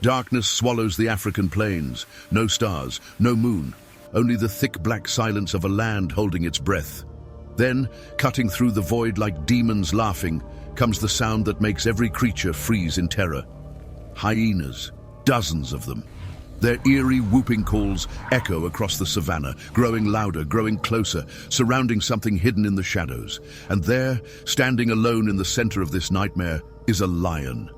Darkness swallows the African plains. No stars, no moon, only the thick black silence of a land holding its breath. Then, cutting through the void like demons laughing, comes the sound that makes every creature freeze in terror. Hyenas, dozens of them. Their eerie whooping calls echo across the savannah, growing louder, growing closer, surrounding something hidden in the shadows. And there, standing alone in the center of this nightmare, is a lion.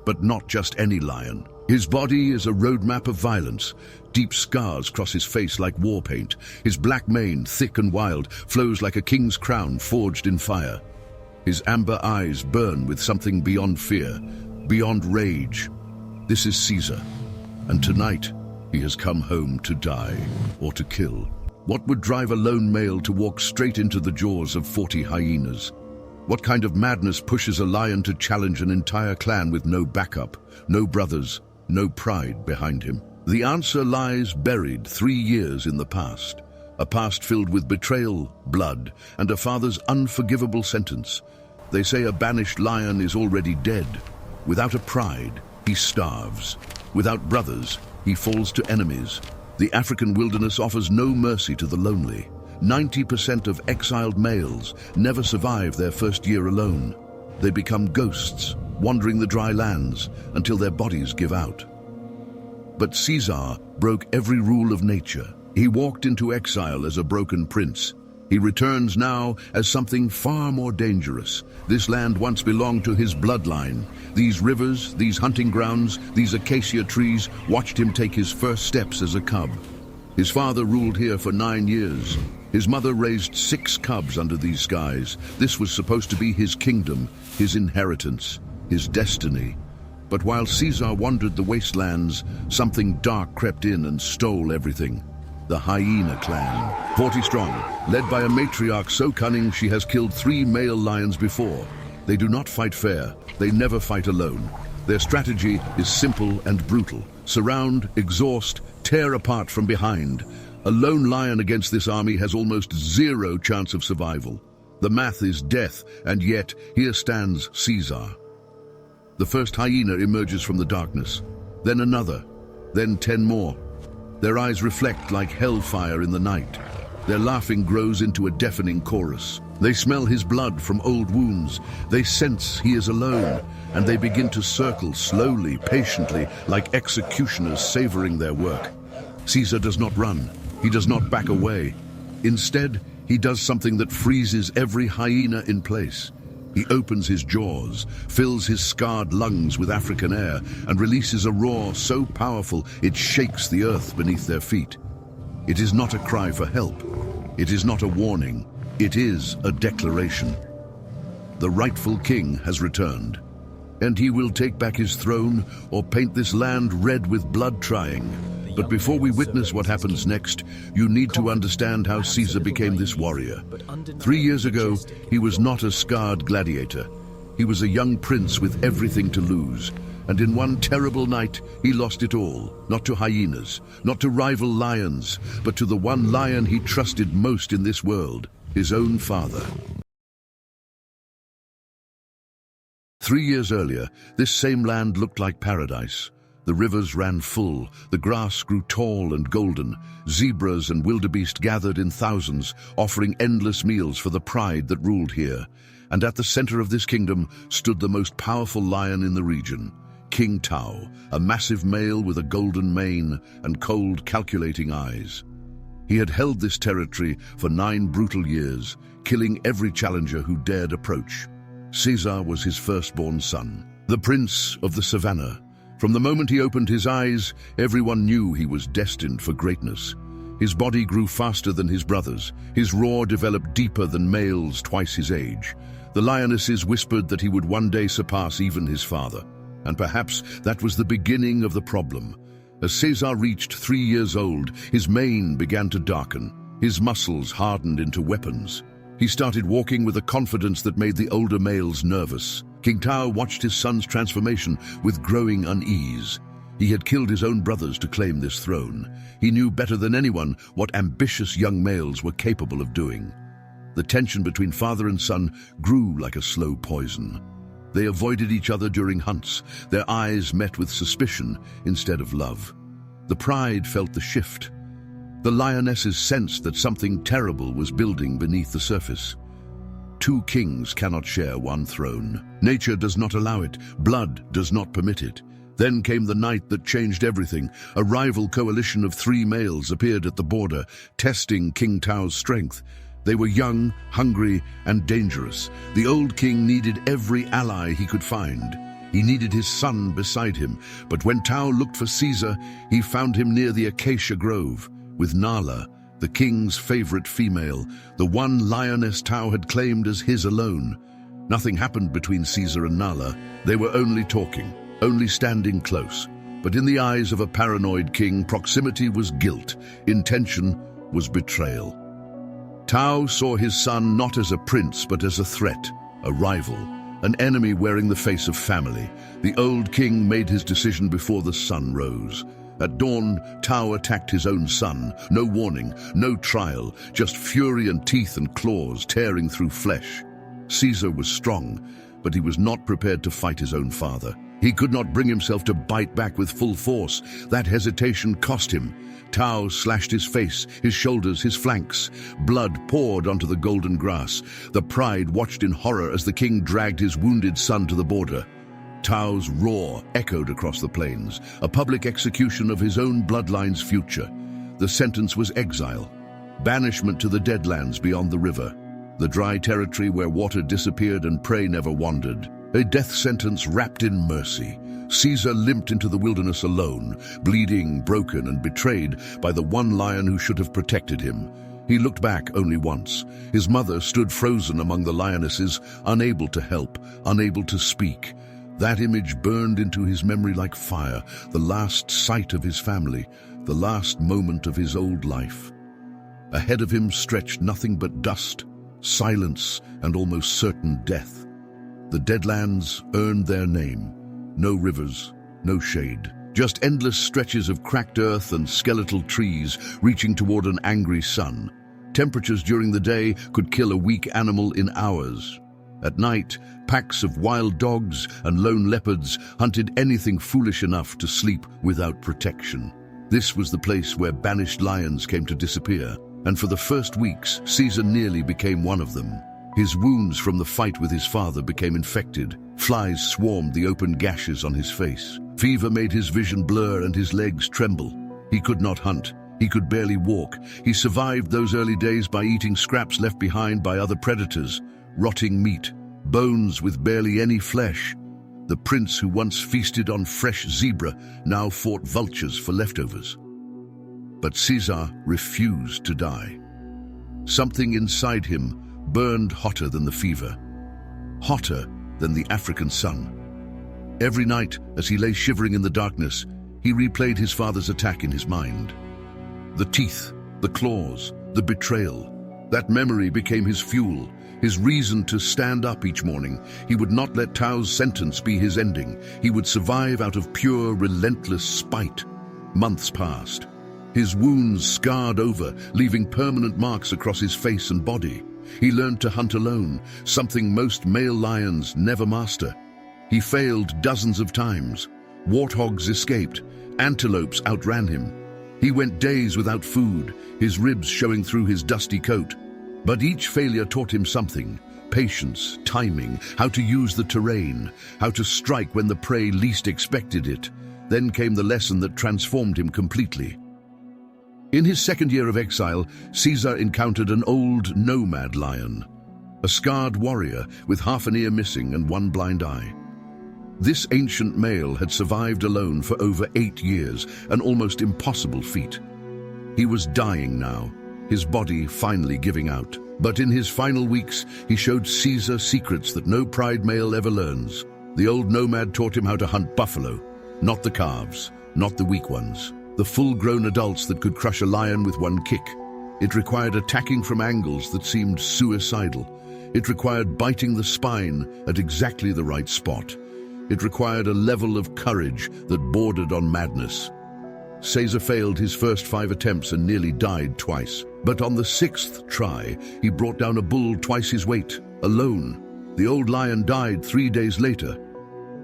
But not just any lion. His body is a roadmap of violence. Deep scars cross his face like war paint. His black mane, thick and wild, flows like a king's crown forged in fire. His amber eyes burn with something beyond fear, beyond rage. This is Cesar, and tonight he has come home to die or to kill. What would drive a lone male to walk straight into the jaws of 40 hyenas? What kind of madness pushes a lion to challenge an entire clan with no backup, no brothers, no pride behind him? The answer lies buried 3 years in the past. A past filled with betrayal, blood, and a father's unforgivable sentence. They say a banished lion is already dead. Without a pride, he starves. Without brothers, he falls to enemies. The African wilderness offers no mercy to the lonely. 90% of exiled males never survive their first year alone. They become ghosts, wandering the dry lands until their bodies give out. But Cesar broke every rule of nature. He walked into exile as a broken prince. He returns now as something far more dangerous. This land once belonged to his bloodline. These rivers, these hunting grounds, these acacia trees watched him take his first steps as a cub. His father ruled here for 9 years. His mother raised 6 cubs under these skies. This was supposed to be his kingdom, his inheritance, his destiny. But while Cesar wandered the wastelands, something dark crept in and stole everything. The Hyena Clan, 40 strong, led by a matriarch so cunning she has killed 3 male lions before. They do not fight fair. They never fight alone. Their strategy is simple and brutal. Surround, exhaust, tear apart from behind. A lone lion against this army has almost 0 chance of survival. The math is death, and yet here stands Cesar. The first hyena emerges from the darkness, then another, then 10 more. Their eyes reflect like hellfire in the night. Their laughing grows into a deafening chorus. They smell his blood from old wounds. They sense he is alone, and they begin to circle slowly, patiently, like executioners savoring their work. Cesar does not run. He does not back away. Instead, he does something that freezes every hyena in place. He opens his jaws, fills his scarred lungs with African air, and releases a roar so powerful it shakes the earth beneath their feet. It is not a cry for help. It is not a warning. It is a declaration. The rightful king has returned, and he will take back his throne or paint this land red with blood trying. But before we witness what happens next, you need to understand how Cesar became this warrior. 3 years ago, he was not a scarred gladiator. He was a young prince with everything to lose. And in one terrible night, he lost it all. Not to hyenas, not to rival lions, but to the one lion he trusted most in this world, his own father. 3 years earlier, this same land looked like paradise. The rivers ran full, the grass grew tall and golden, zebras and wildebeest gathered in thousands, offering endless meals for the pride that ruled here. And at the center of this kingdom stood the most powerful lion in the region, King Tao, a massive male with a golden mane and cold, calculating eyes. He had held this territory for 9 brutal years, killing every challenger who dared approach. Cesar was his firstborn son, the prince of the savannah. From the moment he opened his eyes, everyone knew he was destined for greatness. His body grew faster than his brothers. His roar developed deeper than males twice his age. The lionesses whispered that he would one day surpass even his father. And perhaps that was the beginning of the problem. As Cesar reached 3 years old, his mane began to darken. His muscles hardened into weapons. He started walking with a confidence that made the older males nervous. King Tao watched his son's transformation with growing unease. He had killed his own brothers to claim this throne. He knew better than anyone what ambitious young males were capable of doing. The tension between father and son grew like a slow poison. They avoided each other during hunts, their eyes met with suspicion instead of love. The pride felt the shift. The lionesses sensed that something terrible was building beneath the surface. Two kings cannot share one throne. Nature does not allow it. Blood does not permit it. Then came the night that changed everything. A rival coalition of 3 males appeared at the border, testing King Tao's strength. They were young, hungry, and dangerous. The old king needed every ally he could find. He needed his son beside him, but when Tao looked for Cesar, he found him near the acacia grove, with Nala, the king's favorite female, the one lioness Tao had claimed as his alone. Nothing happened between Cesar and Nala. They were only talking, only standing close. But in the eyes of a paranoid king, proximity was guilt, intention was betrayal. Tao saw his son not as a prince, but as a threat, a rival, an enemy wearing the face of family. The old king made his decision before the sun rose. At dawn, Tao attacked his own son. No warning, no trial, just fury and teeth and claws tearing through flesh. Cesar was strong, but he was not prepared to fight his own father. He could not bring himself to bite back with full force. That hesitation cost him. Tao slashed his face, his shoulders, his flanks. Blood poured onto the golden grass. The pride watched in horror as the king dragged his wounded son to the border. Tao's roar echoed across the plains, a public execution of his own bloodline's future. The sentence was exile, banishment to the deadlands beyond the river, the dry territory where water disappeared and prey never wandered. A death sentence wrapped in mercy. Cesar limped into the wilderness alone, bleeding, broken, and betrayed by the one lion who should have protected him. He looked back only once. His mother stood frozen among the lionesses, unable to help, unable to speak. That image burned into his memory like fire, the last sight of his family, the last moment of his old life. Ahead of him stretched nothing but dust, silence, and almost certain death. The deadlands earned their name. No rivers, no shade, just endless stretches of cracked earth and skeletal trees reaching toward an angry sun. Temperatures during the day could kill a weak animal in hours. At night, packs of wild dogs and lone leopards hunted anything foolish enough to sleep without protection. This was the place where banished lions came to disappear, and for the first weeks, Cesar nearly became one of them. His wounds from the fight with his father became infected. Flies swarmed the open gashes on his face. Fever made his vision blur and his legs tremble. He could not hunt. He could barely walk. He survived those early days by eating scraps left behind by other predators. Rotting meat, bones with barely any flesh. The prince who once feasted on fresh zebra now fought vultures for leftovers. But Cesar refused to die. Something inside him burned hotter than the fever, hotter than the African sun. Every night, as he lay shivering in the darkness, he replayed his father's attack in his mind. The teeth, the claws, the betrayal. That memory became his fuel, his reason to stand up each morning. He would not let Tao's sentence be his ending. He would survive out of pure, relentless spite. Months passed. His wounds scarred over, leaving permanent marks across his face and body. He learned to hunt alone, something most male lions never master. He failed dozens of times. Warthogs escaped. Antelopes outran him. He went days without food, his ribs showing through his dusty coat. But each failure taught him something: patience, timing, how to use the terrain, how to strike when the prey least expected it. Then came the lesson that transformed him completely. In his second year of exile, Cesar encountered an old nomad lion, a scarred warrior with half an ear missing and one blind eye. This ancient male had survived alone for over 8 years, an almost impossible feat. He was dying now, his body finally giving out. But in his final weeks, he showed Cesar secrets that no pride male ever learns. The old nomad taught him how to hunt buffalo, not the calves, not the weak ones. The full-grown adults that could crush a lion with one kick. It required attacking from angles that seemed suicidal. It required biting the spine at exactly the right spot. It required a level of courage that bordered on madness. Cesar failed his first 5 attempts and nearly died twice. But on the 6th try, he brought down a bull twice his weight, alone. The old lion died 3 days later.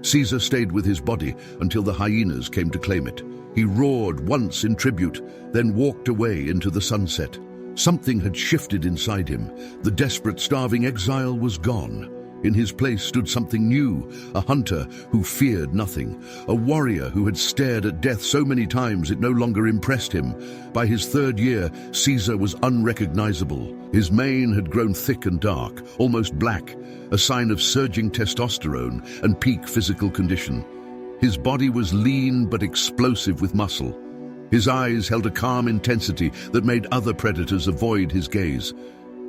Cesar stayed with his body until the hyenas came to claim it. He roared once in tribute, then walked away into the sunset. Something had shifted inside him. The desperate, starving exile was gone. In his place stood something new, a hunter who feared nothing, a warrior who had stared at death so many times it no longer impressed him. By his 3rd year, Cesar was unrecognizable. His mane had grown thick and dark, almost black, a sign of surging testosterone and peak physical condition. His body was lean but explosive with muscle. His eyes held a calm intensity that made other predators avoid his gaze.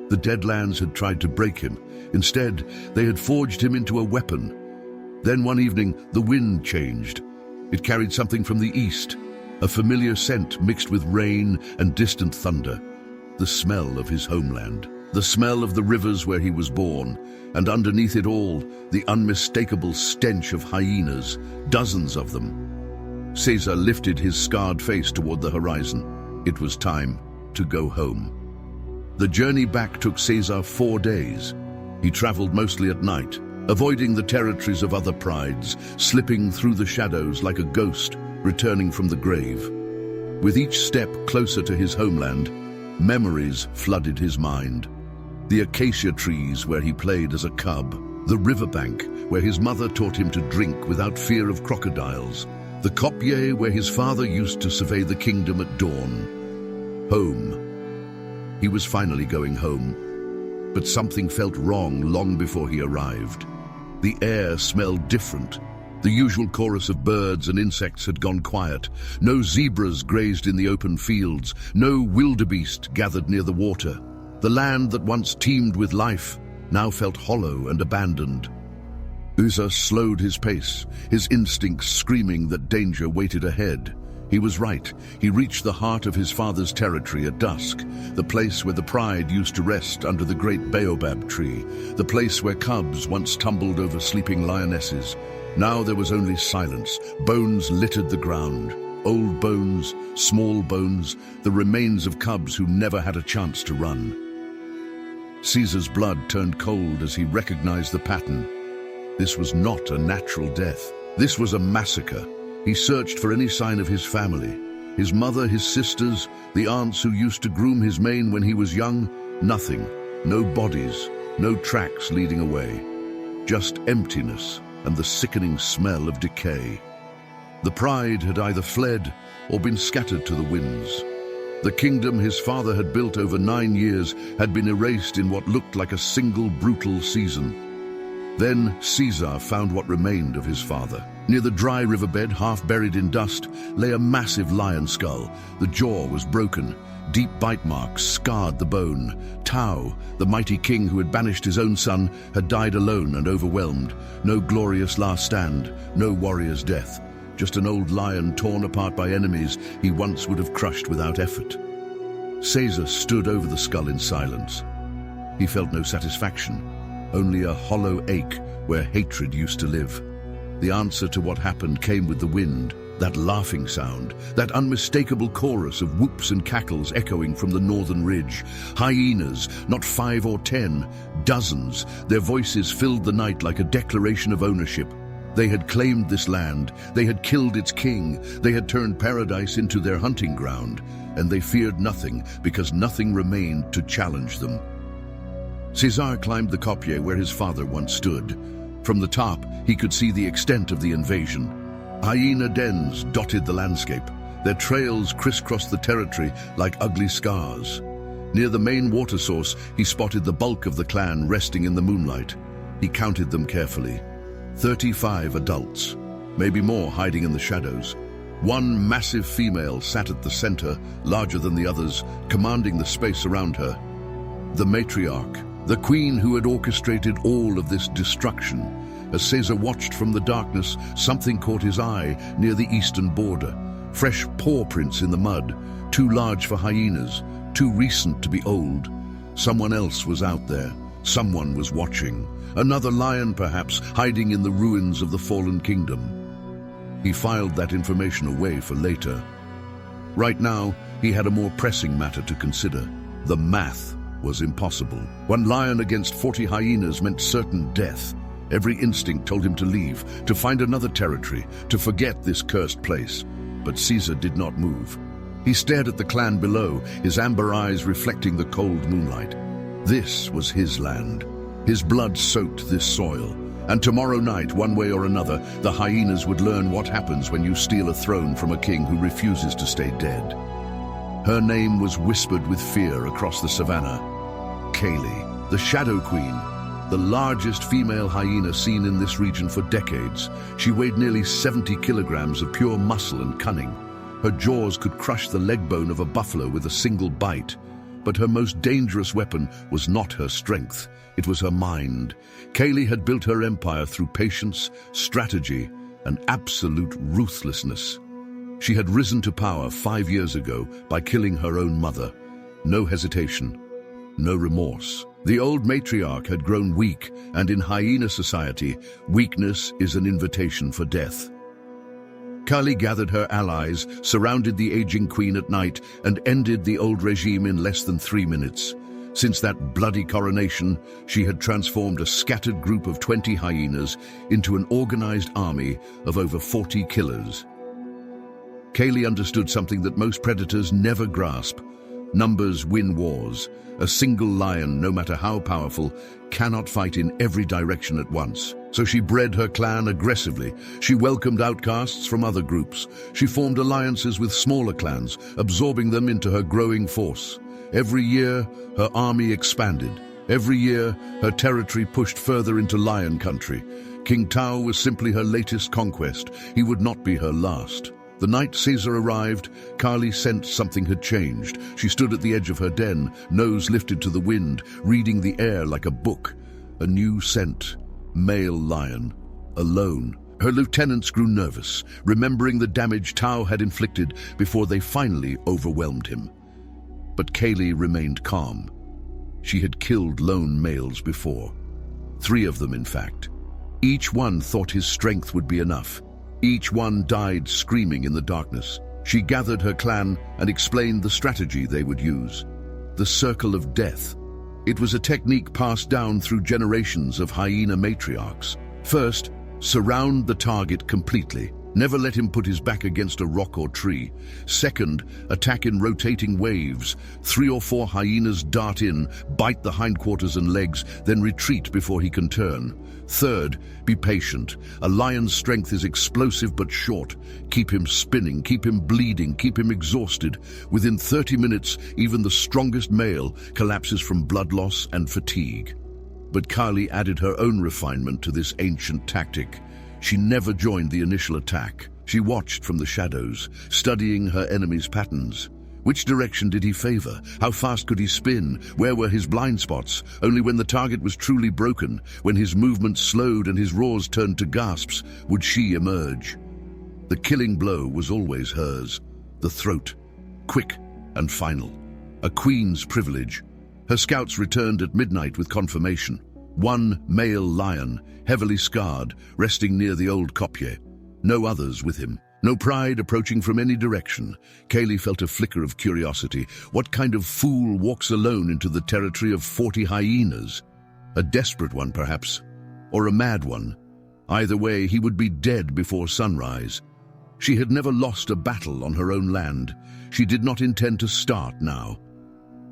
The deadlands had tried to break him. Instead, they had forged him into a weapon. Then one evening, the wind changed. It carried something from the east, a familiar scent mixed with rain and distant thunder. The smell of his homeland, the smell of the rivers where he was born, and underneath it all, the unmistakable stench of hyenas, dozens of them. Cesar lifted his scarred face toward the horizon. It was time to go home. The journey back took Cesar 4 days. He traveled mostly at night, avoiding the territories of other prides, slipping through the shadows like a ghost returning from the grave. With each step closer to his homeland, memories flooded his mind. The acacia trees where he played as a cub, the riverbank where his mother taught him to drink without fear of crocodiles, the kopje where his father used to survey the kingdom at dawn. Home. He was finally going home, but something felt wrong long before he arrived. The air smelled different. The usual chorus of birds and insects had gone quiet. No zebras grazed in the open fields. No wildebeest gathered near the water. The land that once teemed with life now felt hollow and abandoned. Cesar slowed his pace, his instincts screaming that danger waited ahead. He was right. He reached the heart of his father's territory at dusk, the place where the pride used to rest under the great baobab tree, the place where cubs once tumbled over sleeping lionesses. Now there was only silence. Bones littered the ground. Old bones, small bones, the remains of cubs who never had a chance to run. Cesar's blood turned cold as he recognized the pattern. This was not a natural death. This was a massacre. He searched for any sign of his family. His mother, his sisters, the aunts who used to groom his mane when he was young. Nothing. No bodies. No tracks leading away. Just emptiness and the sickening smell of decay. The pride had either fled or been scattered to the winds. The kingdom his father had built over 9 years had been erased in what looked like a single brutal season. Then Cesar found what remained of his father. Near the dry riverbed, half buried in dust, lay a massive lion skull. The jaw was broken. Deep bite marks scarred the bone. Tao, the mighty king who had banished his own son, had died alone and overwhelmed. No glorious last stand, no warrior's death. Just an old lion torn apart by enemies he once would have crushed without effort. Cesar stood over the skull in silence. He felt no satisfaction, only a hollow ache where hatred used to live. The answer to what happened came with the wind, that laughing sound, that unmistakable chorus of whoops and cackles echoing from the northern ridge. Hyenas, not 5 or 10, dozens. Their voices filled the night like a declaration of ownership. They had claimed this land, they had killed its king, they had turned paradise into their hunting ground, and they feared nothing because nothing remained to challenge them. Cesar climbed the kopje where his father once stood. From the top, he could see the extent of the invasion. Hyena dens dotted the landscape. Their trails crisscrossed the territory like ugly scars. Near the main water source, he spotted the bulk of the clan resting in the moonlight. He counted them carefully. 35 adults, maybe more hiding in the shadows. One massive female sat at the center, larger than the others, commanding the space around her. The matriarch, the queen who had orchestrated all of this destruction. As Cesar watched from the darkness, something caught his eye near the eastern border. Fresh paw prints in the mud, too large for hyenas, too recent to be old. Someone else was out there. Someone was watching. Another lion, perhaps, hiding in the ruins of the fallen kingdom. He filed that information away for later. Right now, he had a more pressing matter to consider: the math. was impossible. 1 lion against 40 hyenas meant certain death. Every instinct told him to leave, to find another territory, to forget this cursed place. But Cesar did not move. He stared at the clan below, his amber eyes reflecting the cold moonlight. This was his land. His blood soaked this soil. And tomorrow night, one way or another, the hyenas would learn what happens when you steal a throne from a king who refuses to stay dead. Her name was whispered with fear across the savannah. Kaylee, the Shadow Queen, the largest female hyena seen in this region for decades. She weighed nearly 70 kilograms of pure muscle and cunning. Her jaws could crush the leg bone of a buffalo with a single bite. But her most dangerous weapon was not her strength, it was her mind. Kaylee had built her empire through patience, strategy, and absolute ruthlessness. She had risen to power 5 years ago by killing her own mother. No hesitation, no remorse. The old matriarch had grown weak, and in hyena society, weakness is an invitation for death. Kali gathered her allies, surrounded the aging queen at night, and ended the old regime in less than 3 minutes. Since that bloody coronation, she had transformed a scattered group of 20 hyenas into an organized army of over 40 killers. Kaylee understood something that most predators never grasp. Numbers win wars. A single lion, no matter how powerful, cannot fight in every direction at once. So she bred her clan aggressively. She welcomed outcasts from other groups. She formed alliances with smaller clans, absorbing them into her growing force. Every year, her army expanded. Every year, her territory pushed further into lion country. King Tao was simply her latest conquest. He would not be her last. The night Cesar arrived, Kali sensed something had changed. She stood at the edge of her den, nose lifted to the wind, reading the air like a book. A new scent. Male lion. Alone. Her lieutenants grew nervous, remembering the damage Tao had inflicted before they finally overwhelmed him. But Kaylee remained calm. She had killed lone males before. 3 of them, in fact. Each one thought his strength would be enough. Each one died screaming in the darkness. She gathered her clan and explained the strategy they would use. The circle of death. It was a technique passed down through generations of hyena matriarchs. First, surround the target completely. Never let him put his back against a rock or tree. Second, attack in rotating waves. 3 or 4 hyenas dart in, bite the hindquarters and legs, then retreat before he can turn. Third, be patient. A lion's strength is explosive but short. Keep him spinning, keep him bleeding, keep him exhausted. Within 30 minutes, even the strongest male collapses from blood loss and fatigue. But Kali added her own refinement to this ancient tactic. She never joined the initial attack. She watched from the shadows, studying her enemy's patterns. Which direction did he favor? How fast could he spin? Where were his blind spots? Only when the target was truly broken, when his movements slowed and his roars turned to gasps, would she emerge. The killing blow was always hers. The throat. Quick and final. A queen's privilege. Her scouts returned at midnight with confirmation. 1 male lion, heavily scarred, resting near the old kopje. No others with him. No pride approaching from any direction. Kaylee felt a flicker of curiosity. What kind of fool walks alone into the territory of 40 hyenas? A desperate one, perhaps, or a mad one. Either way, he would be dead before sunrise. She had never lost a battle on her own land. She did not intend to start now.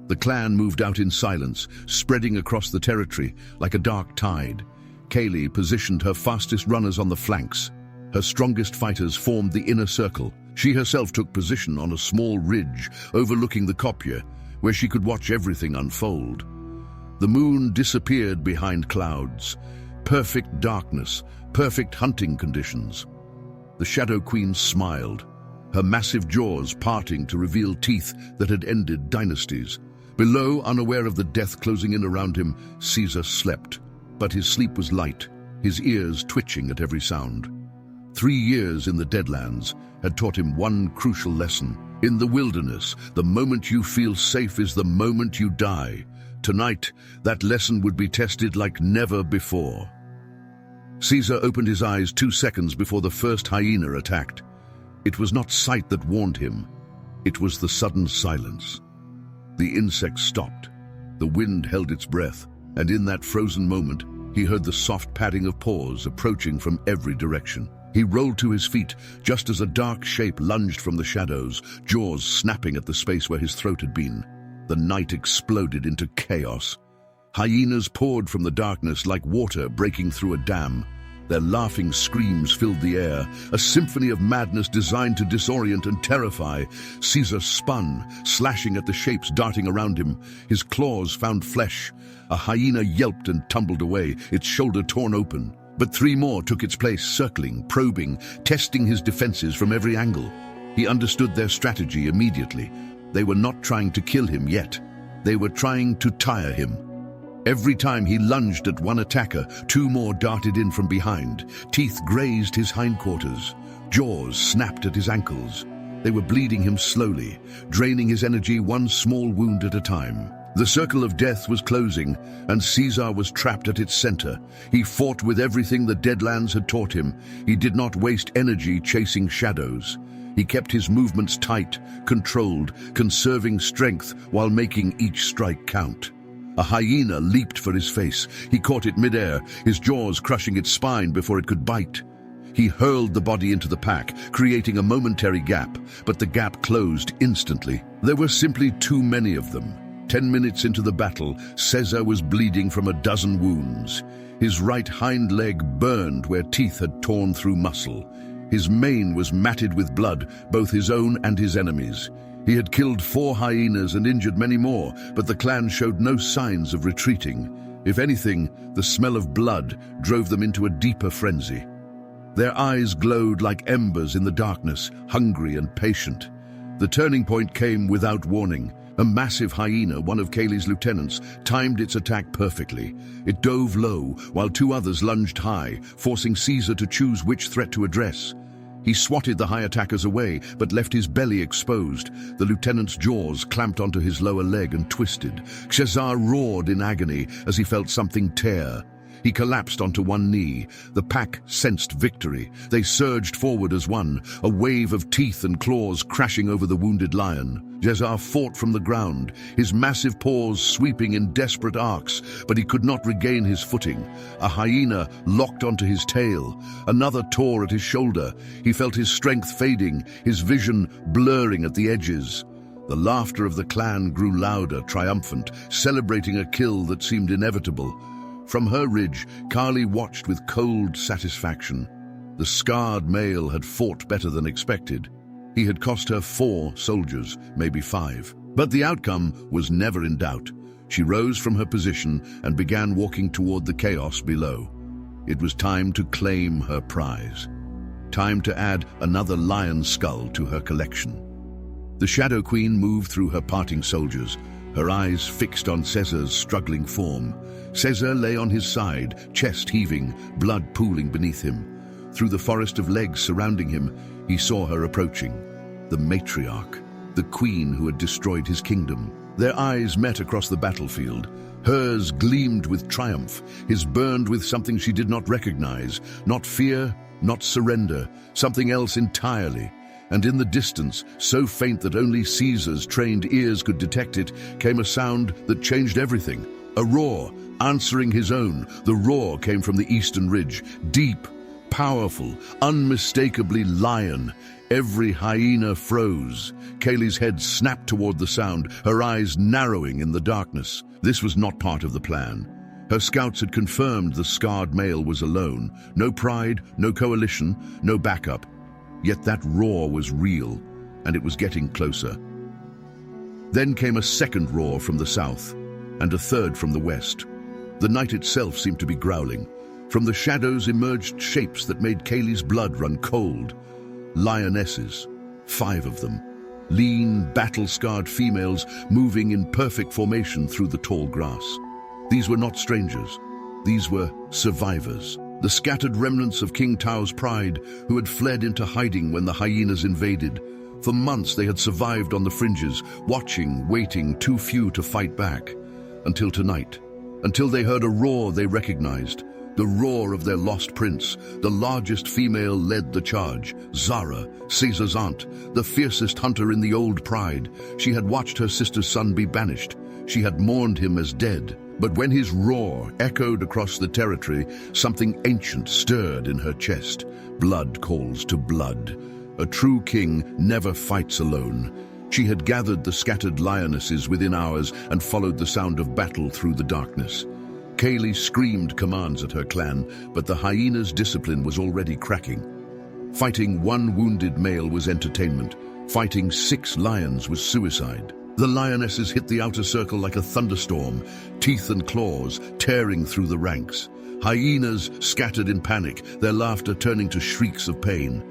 The clan moved out in silence, spreading across the territory like a dark tide. Kaylee positioned her fastest runners on the flanks. Her strongest fighters formed the inner circle. She herself took position on a small ridge overlooking the kopje, where she could watch everything unfold. The moon disappeared behind clouds. Perfect darkness, perfect hunting conditions. The Shadow Queen smiled, her massive jaws parting to reveal teeth that had ended dynasties. Below, unaware of the death closing in around him, Cesar slept. But his sleep was light, his ears twitching at every sound. 3 years in the deadlands had taught him one crucial lesson. In the wilderness, the moment you feel safe is the moment you die. Tonight, that lesson would be tested like never before. Cesar opened his eyes 2 seconds before the first hyena attacked. It was not sight that warned him. It was the sudden silence. The insects stopped. The wind held its breath, and in that frozen moment, he heard the soft padding of paws approaching from every direction. He rolled to his feet just as a dark shape lunged from the shadows, jaws snapping at the space where his throat had been. The night exploded into chaos. Hyenas poured from the darkness like water breaking through a dam. Their laughing screams filled the air, a symphony of madness designed to disorient and terrify. Cesar spun, slashing at the shapes darting around him. His claws found flesh. A hyena yelped and tumbled away, its shoulder torn open. But three more took its place, circling, probing, testing his defenses from every angle. He understood their strategy immediately. They were not trying to kill him yet. They were trying to tire him. Every time he lunged at one attacker, two more darted in from behind. Teeth grazed his hindquarters. Jaws snapped at his ankles. They were bleeding him slowly, draining his energy one small wound at a time. The circle of death was closing, and Cesar was trapped at its center. He fought with everything the deadlands had taught him. He did not waste energy chasing shadows. He kept his movements tight, controlled, conserving strength while making each strike count. A hyena leaped for his face. He caught it midair, his jaws crushing its spine before it could bite. He hurled the body into the pack, creating a momentary gap, but the gap closed instantly. There were simply too many of them. 10 minutes into the battle, Cesar was bleeding from a dozen wounds. His right hind leg burned where teeth had torn through muscle. His mane was matted with blood, both his own and his enemies. He had killed 4 hyenas and injured many more, but the clan showed no signs of retreating. If anything, the smell of blood drove them into a deeper frenzy. Their eyes glowed like embers in the darkness, hungry and patient. The turning point came without warning. A massive hyena, one of Kayleigh's lieutenants, timed its attack perfectly. It dove low, while 2 others lunged high, forcing Cesar to choose which threat to address. He swatted the high attackers away, but left his belly exposed. The lieutenant's jaws clamped onto his lower leg and twisted. Cesar roared in agony as he felt something tear. He collapsed onto one knee. The pack sensed victory. They surged forward as one, a wave of teeth and claws crashing over the wounded lion. Cesar fought from the ground, his massive paws sweeping in desperate arcs, but he could not regain his footing. A hyena locked onto his tail. Another tore at his shoulder. He felt his strength fading, his vision blurring at the edges. The laughter of the clan grew louder, triumphant, celebrating a kill that seemed inevitable. From her ridge, Kali watched with cold satisfaction. The scarred male had fought better than expected. He had cost her 4 soldiers, maybe 5. But the outcome was never in doubt. She rose from her position and began walking toward the chaos below. It was time to claim her prize. Time to add another lion skull to her collection. The Shadow Queen moved through her parting soldiers, her eyes fixed on Cesar's struggling form. Cesar lay on his side, chest heaving, blood pooling beneath him. Through the forest of legs surrounding him, he saw her approaching. The matriarch, the queen who had destroyed his kingdom. Their eyes met across the battlefield. Hers gleamed with triumph, his burned with something she did not recognize. Not fear, not surrender, something else entirely. And in the distance, so faint that only Caesar's trained ears could detect it, came a sound that changed everything. A roar, answering his own. The roar came from the eastern ridge, deep, powerful, unmistakably lion. Every hyena froze. Kayleigh's head snapped toward the sound, her eyes narrowing in the darkness. This was not part of the plan. Her scouts had confirmed the scarred male was alone. No pride, no coalition, no backup. Yet that roar was real, and it was getting closer. Then came a second roar from the south, and a third from the west. The night itself seemed to be growling. From the shadows emerged shapes that made Kayleigh's blood run cold. Lionesses, 5 of them. Lean, battle-scarred females moving in perfect formation through the tall grass. These were not strangers. These were survivors. The scattered remnants of King Tao's pride, who had fled into hiding when the hyenas invaded. For months they had survived on the fringes, watching, waiting, too few to fight back. Until tonight. Until they heard a roar they recognized. The roar of their lost prince. The largest female led the charge. Zara, Cesar's aunt, the fiercest hunter in the old pride. She had watched her sister's son be banished. She had mourned him as dead. But when his roar echoed across the territory, something ancient stirred in her chest. Blood calls to blood. A true king never fights alone. She had gathered the scattered lionesses within hours and followed the sound of battle through the darkness. Kaylee screamed commands at her clan, but the hyenas' discipline was already cracking. Fighting one wounded male was entertainment. Fighting 6 lions was suicide. The lionesses hit the outer circle like a thunderstorm, teeth and claws tearing through the ranks. Hyenas scattered in panic, their laughter turning to shrieks of pain.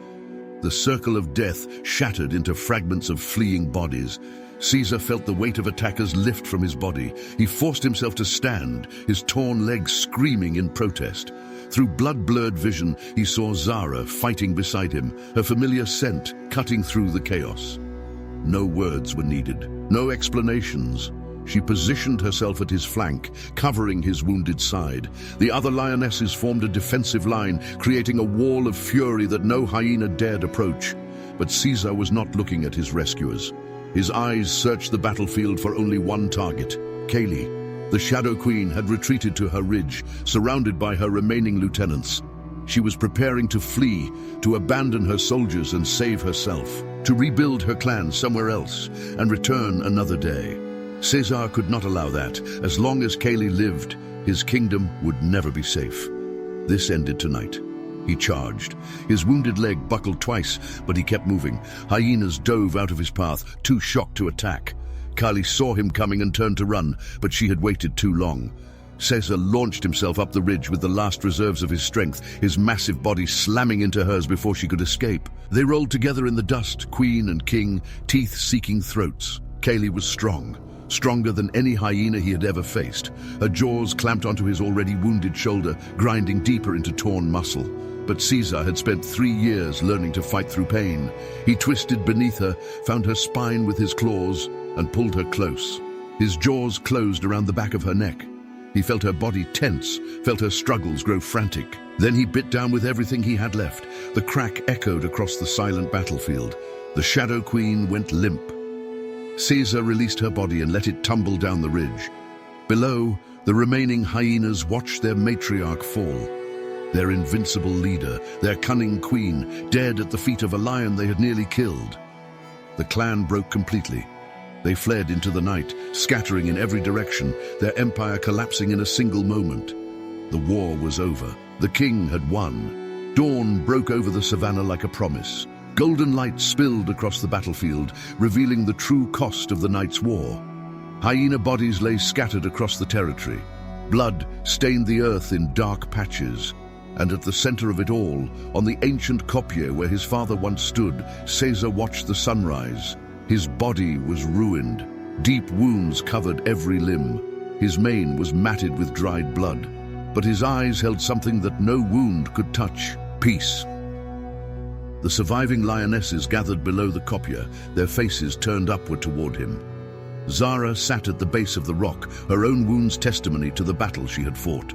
The circle of death shattered into fragments of fleeing bodies. Cesar felt the weight of attackers lift from his body. He forced himself to stand, his torn legs screaming in protest. Through blood-blurred vision, he saw Zara fighting beside him, her familiar scent cutting through the chaos. No words were needed, no explanations. She positioned herself at his flank, covering his wounded side. The other lionesses formed a defensive line, creating a wall of fury that no hyena dared approach. But Cesar was not looking at his rescuers. His eyes searched the battlefield for only one target, Kaylee. The Shadow Queen had retreated to her ridge, surrounded by her remaining lieutenants. She was preparing to flee, to abandon her soldiers and save herself, to rebuild her clan somewhere else and return another day. Cesar could not allow that. As long as Kaylee lived, his kingdom would never be safe. This ended tonight. He charged. His wounded leg buckled twice, but he kept moving. Hyenas dove out of his path, too shocked to attack. Kali saw him coming and turned to run, but she had waited too long. Cesar launched himself up the ridge with the last reserves of his strength, his massive body slamming into hers before she could escape. They rolled together in the dust, queen and king, teeth seeking throats. Kaylee was strong, stronger than any hyena he had ever faced. Her jaws clamped onto his already wounded shoulder, grinding deeper into torn muscle. But Cesar had spent 3 years learning to fight through pain. He twisted beneath her, found her spine with his claws, and pulled her close. His jaws closed around the back of her neck. He felt her body tense, felt her struggles grow frantic. Then he bit down with everything he had left. The crack echoed across the silent battlefield. The Shadow Queen went limp. Cesar released her body and let it tumble down the ridge. Below, the remaining hyenas watched their matriarch fall. Their invincible leader, their cunning queen, dead at the feet of a lion they had nearly killed. The clan broke completely. They fled into the night, scattering in every direction, their empire collapsing in a single moment. The war was over. The king had won. Dawn broke over the savannah like a promise. Golden light spilled across the battlefield, revealing the true cost of the night's war. Hyena bodies lay scattered across the territory. Blood stained the earth in dark patches. And at the center of it all, on the ancient kopje where his father once stood, Cesar watched the sunrise. His body was ruined. Deep wounds covered every limb. His mane was matted with dried blood. But his eyes held something that no wound could touch: peace. The surviving lionesses gathered below the kopje, their faces turned upward toward him. Zara sat at the base of the rock, her own wounds testimony to the battle she had fought.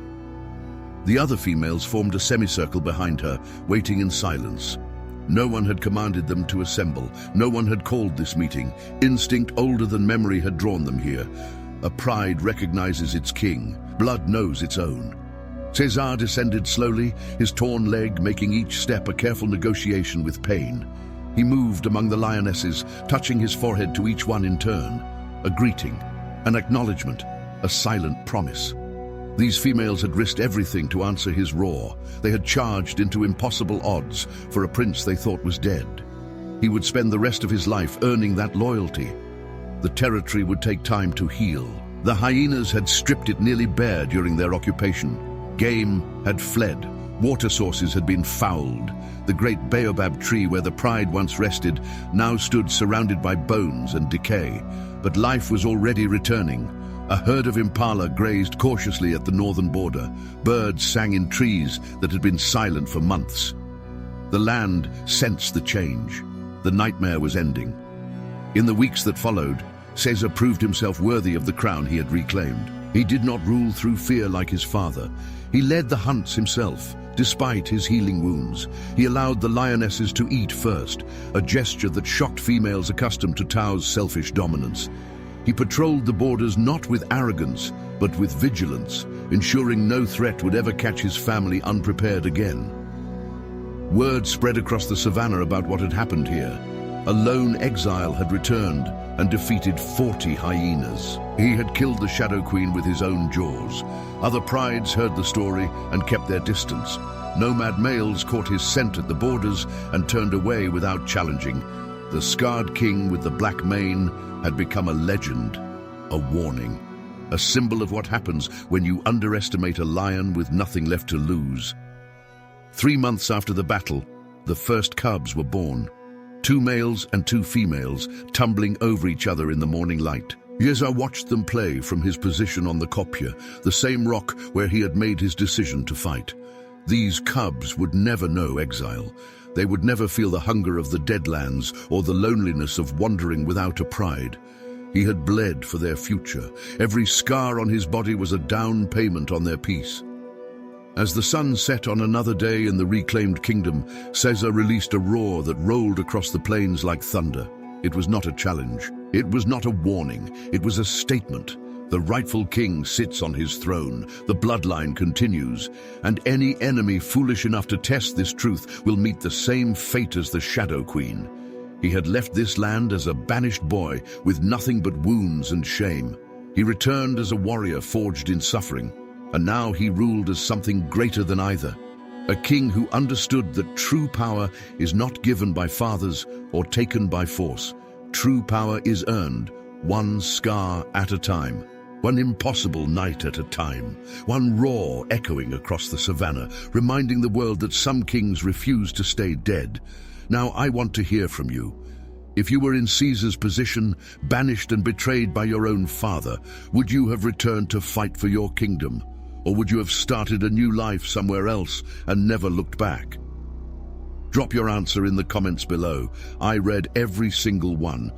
The other females formed a semicircle behind her, waiting in silence. No one had commanded them to assemble. No one had called this meeting. Instinct older than memory had drawn them here. A pride recognizes its king. Blood knows its own. Cesar descended slowly, his torn leg making each step a careful negotiation with pain. He moved among the lionesses, touching his forehead to each one in turn. A greeting, an acknowledgement, a silent promise. These females had risked everything to answer his roar. They had charged into impossible odds for a prince they thought was dead. He would spend the rest of his life earning that loyalty. The territory would take time to heal. The hyenas had stripped it nearly bare during their occupation. Game had fled. Water sources had been fouled. The great baobab tree where the pride once rested now stood surrounded by bones and decay. But life was already returning. A herd of impala grazed cautiously at the northern border. Birds sang in trees that had been silent for months. The land sensed the change. The nightmare was ending. In the weeks that followed, Cesar proved himself worthy of the crown he had reclaimed. He did not rule through fear like his father. He led the hunts himself, despite his healing wounds. He allowed the lionesses to eat first, a gesture that shocked females accustomed to Tao's selfish dominance. He patrolled the borders not with arrogance, but with vigilance, ensuring no threat would ever catch his family unprepared again. Word spread across the savannah about what had happened here. A lone exile had returned and defeated 40 hyenas. He had killed the Shadow Queen with his own jaws. Other prides heard the story and kept their distance. Nomad males caught his scent at the borders and turned away without challenging. The scarred king with the black mane had become a legend, a warning, a symbol of what happens when you underestimate a lion with nothing left to lose. 3 months after the battle, the first cubs were born. 2 males and 2 females tumbling over each other in the morning light. Cesar watched them play from his position on the kopje, the same rock where he had made his decision to fight. These cubs would never know exile. They would never feel the hunger of the deadlands or the loneliness of wandering without a pride. He had bled for their future. Every scar on his body was a down payment on their peace. As the sun set on another day in the reclaimed kingdom, Cesar released a roar that rolled across the plains like thunder. It was not a challenge. It was not a warning. It was a statement. The rightful king sits on his throne. The bloodline continues. And any enemy foolish enough to test this truth will meet the same fate as the Shadow Queen. He had left this land as a banished boy with nothing but wounds and shame. He returned as a warrior forged in suffering. And now he ruled as something greater than either. A king who understood that true power is not given by fathers or taken by force. True power is earned, one scar at a time, one impossible night at a time, one roar echoing across the savannah, reminding the world that some kings refuse to stay dead. Now I want to hear from you. If you were in Caesar's position, banished and betrayed by your own father, would you have returned to fight for your kingdom? Or would you have started a new life somewhere else and never looked back? Drop your answer in the comments below. I read every single one.